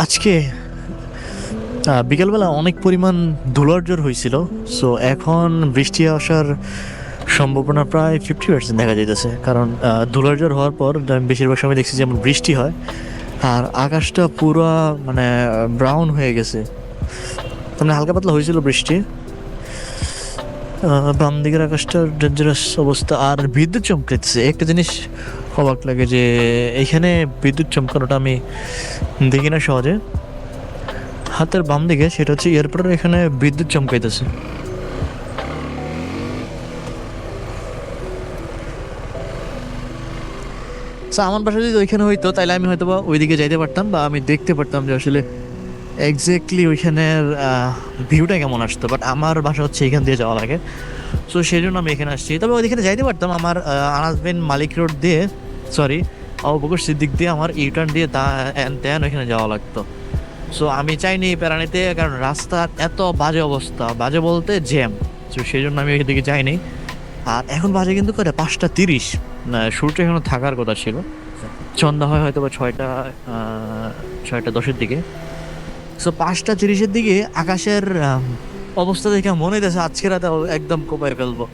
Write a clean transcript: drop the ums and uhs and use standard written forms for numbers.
আজকে বিকেলবেলা অনেক পরিমাণ ধুলার হয়েছিল। সো এখন বৃষ্টি আসার সম্ভাবনা প্রায় 50% দেখা যাইতেছে, কারণ ধুলার হওয়ার পর আমি বেশিরভাগ সময় দেখছি যেমন বৃষ্টি হয় আর আকাশটা পুরো মানে ব্রাউন হয়ে গেছে। মানে হালকা পাতলা হয়েছিল বৃষ্টি। বাম দিকের আকাশটা ডেঞ্জারাস অবস্থা, আর বিদ্যুৎ চমকাচ্ছে। একটা জিনিস অবাক লাগে যে এইখানে বিদ্যুৎ চমকানোটা আমি দেখি না সহজে। হাতের বাম দিকে, সেটা হচ্ছে এয়ারপোর্টের এখানে বিদ্যুৎ চমকাইতেছে। আমার বাসা যদি ওইখানে হইতো তাহলে আমি হয়তো বা ওইদিকে যাইতে পারতাম, বা আমি দেখতে পারতাম যে আসলে এক্স্যাক্টলি ওইখানের ভিউটা কেমন আসতো। বাট আমার বাসা হচ্ছে এখান দিয়ে যাওয়া লাগে, সো সেই জন্য আমি এখানে আসছি। তবে ওইখানে যাইতে পারতাম আমার আনাস বিন মালিক রোড দিয়ে, সরি আবু বকর সিদ্দিক দিয়ে আমার ইউটার্ন দিয়ে তেন ওইখানে যাওয়া লাগতো। সো আমি চাইনি প্যারানিতে, কারণ রাস্তার এত বাজে অবস্থা, বাজে বলতে জ্যাম। সো সেই জন্য আমি ওইদিকে যাইনি। আর এখন বাজে কিন্তু করে 5:30, সূর্য এখনো থাকার কথা ছিল। সন্ধ্যা হয় হয়তো বা 6:10-এর দিকে। সো 5:30-এর দিকে আকাশের অবস্থা দেখে মনে হইতেছে আজকে রাতে একদম কোপায় ফেলবো।